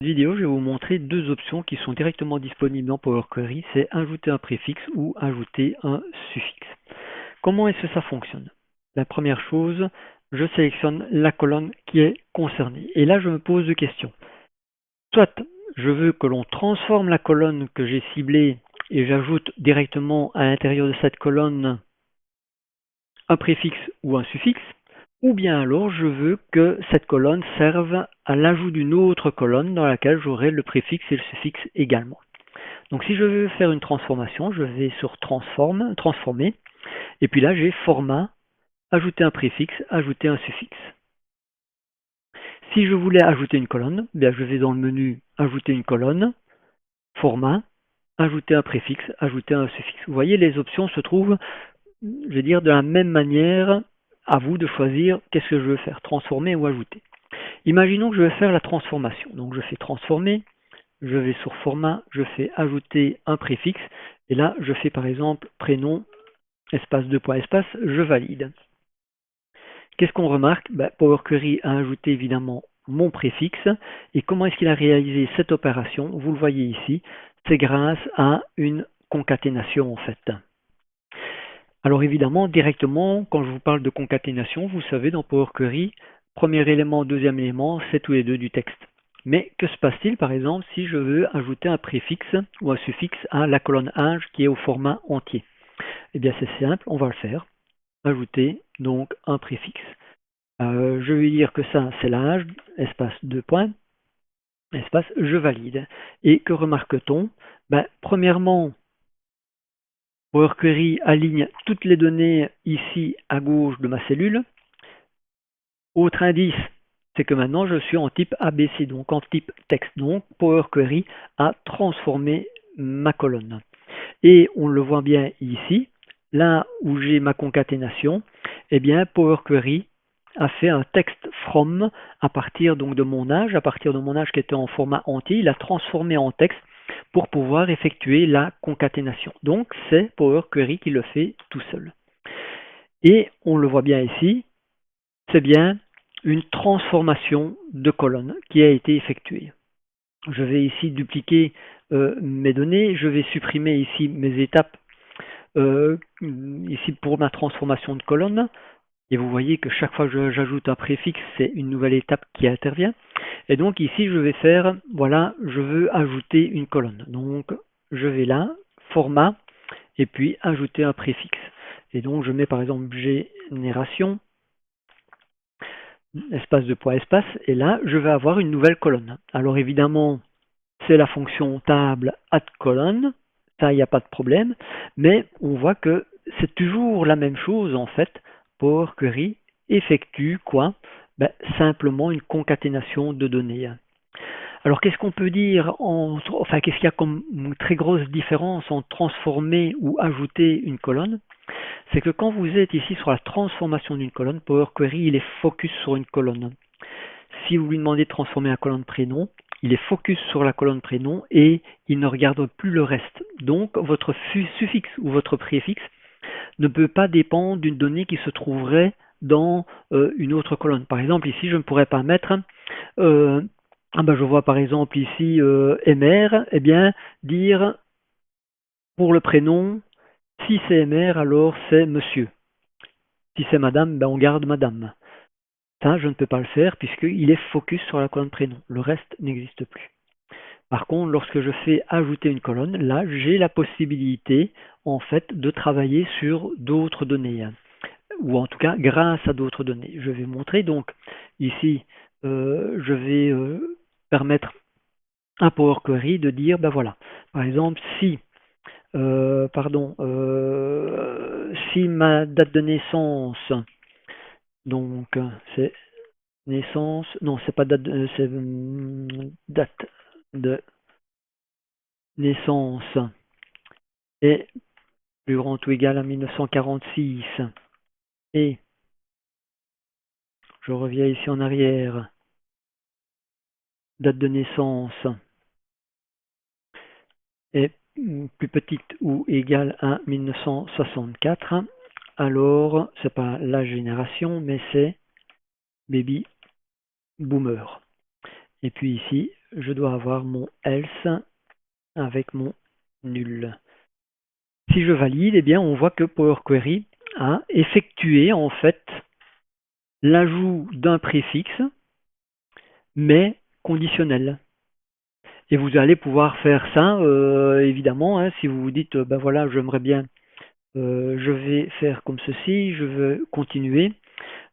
Vidéo, je vais vous montrer deux options qui sont directement disponibles dans Power Query, c'est ajouter un préfixe ou ajouter un suffixe. Comment est-ce que ça fonctionne? La première chose, je sélectionne la colonne qui est concernée. Et là, je me pose deux questions. Soit je veux que l'on transforme la colonne que j'ai ciblée et j'ajoute directement à l'intérieur de cette colonne un préfixe ou un suffixe, ou bien alors je veux que cette colonne serve à l'ajout d'une autre colonne dans laquelle j'aurai le préfixe et le suffixe également. Donc si je veux faire une transformation, je vais sur transformer, et puis là j'ai format, ajouter un préfixe, ajouter un suffixe. Si je voulais ajouter une colonne, bien je vais dans le menu ajouter une colonne, format, ajouter un préfixe, ajouter un suffixe. Vous voyez, les options se trouvent, je vais dire, de la même manière. À vous de choisir qu'est-ce que je veux faire, transformer ou ajouter. Imaginons que je vais faire la transformation. Donc je fais transformer, je vais sur format, je fais ajouter un préfixe, et là je fais par exemple prénom, espace 2 points espace, je valide. Qu'est-ce qu'on remarque? Power Query a ajouté évidemment mon préfixe, et comment est-ce qu'il a réalisé cette opération? Vous le voyez ici, c'est grâce à une concaténation en fait. Alors évidemment, directement, quand je vous parle de concaténation, vous savez, dans Power Query, premier élément, deuxième élément, c'est tous les deux du texte. Mais que se passe-t-il, par exemple, si je veux ajouter un préfixe ou un suffixe à la colonne âge qui est au format entier? Eh bien, c'est simple, on va le faire. Ajouter donc un préfixe. Je vais dire que ça, c'est l'âge, espace 2 points, espace, je valide. Et que remarque-t-on? Premièrement, Power Query aligne toutes les données ici à gauche de ma cellule. Autre indice, c'est que maintenant je suis en type ABC, donc en type texte. Donc Power Query a transformé ma colonne. Et on le voit bien ici, là où j'ai ma concaténation, eh bien Power Query a fait un texte from à partir donc de mon âge, qui était en format entier, il a transformé en texte pour pouvoir effectuer la concaténation. Donc c'est Power Query qui le fait tout seul. Et on le voit bien ici, c'est bien une transformation de colonne qui a été effectuée. Je vais ici dupliquer mes données, je vais supprimer ici mes étapes ici pour ma transformation de colonne. Et vous voyez que chaque fois que j'ajoute un préfixe, c'est une nouvelle étape qui intervient. Et donc ici, je vais faire, voilà, je veux ajouter une colonne. Donc je vais là, format, et puis ajouter un préfixe. Et donc je mets par exemple génération, espace de poids espace, et là je vais avoir une nouvelle colonne. Alors évidemment, c'est la fonction table add colonne, ça il n'y a pas de problème, mais on voit que c'est toujours la même chose en fait. Power Query effectue quoi? Simplement une concaténation de données. Alors qu'est-ce qu'on peut dire qu'est-ce qu'il y a comme très grosse différence entre transformer ou ajouter une colonne? C'est que quand vous êtes ici sur la transformation d'une colonne, Power Query il est focus sur une colonne. Si vous lui demandez de transformer la colonne prénom, il est focus sur la colonne prénom et il ne regarde plus le reste. Donc votre suffixe ou votre préfixe ne peut pas dépendre d'une donnée qui se trouverait dans une autre colonne. Par exemple, ici, je ne pourrais pas mettre, je vois par exemple ici MR, eh bien, dire pour le prénom, si c'est MR, alors c'est monsieur. Si c'est madame, on garde madame. Ça, je ne peux pas le faire puisqu'il est focus sur la colonne prénom. Le reste n'existe plus. Par contre, lorsque je fais ajouter une colonne, là, j'ai la possibilité, en fait, de travailler sur d'autres données. Ou en tout cas, grâce à d'autres données. Je vais montrer. Donc, ici, je vais permettre à Power Query de dire, voilà, par exemple, si si ma date de naissance, donc c'est naissance, non, c'est pas date, c'est date de naissance est plus grand ou égal à 1946 et je reviens ici en arrière, date de naissance est plus petite ou égale à 1964, alors c'est pas la génération mais c'est baby boomer. Et puis ici, je dois avoir mon else avec mon nul. Si je valide, eh bien, on voit que Power Query a effectué en fait l'ajout d'un préfixe, mais conditionnel. Et vous allez pouvoir faire ça, évidemment, hein, si vous vous dites, ben voilà, j'aimerais bien, je vais faire comme ceci, je veux continuer.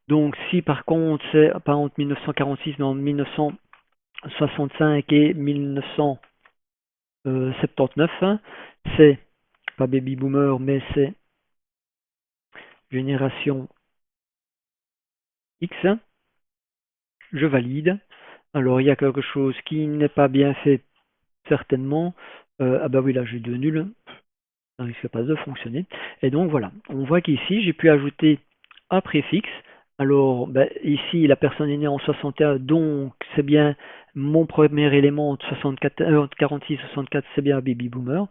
Donc si par contre c'est pas entre 1946 mais en 1965 et 1979, hein, c'est pas baby boomer mais c'est génération X, je valide. Alors il y a quelque chose qui n'est pas bien fait certainement. Ah bah oui là j'ai deux nuls, ça ne risque pas de fonctionner. Et donc voilà, on voit qu'ici j'ai pu ajouter un préfixe. Alors ben, ici la personne est née en 61, donc c'est bien mon premier élément entre 46 et 64, c'est bien un baby boomer.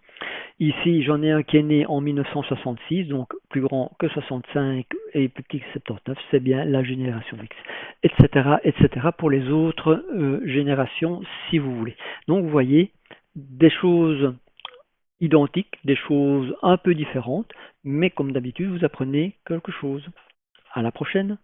Ici j'en ai un qui est né en 1966, donc plus grand que 65 et plus petit que 79, c'est bien la génération X, etc. etc. pour les autres générations si vous voulez. Donc vous voyez des choses identiques, des choses un peu différentes, mais comme d'habitude, vous apprenez quelque chose. À la prochaine!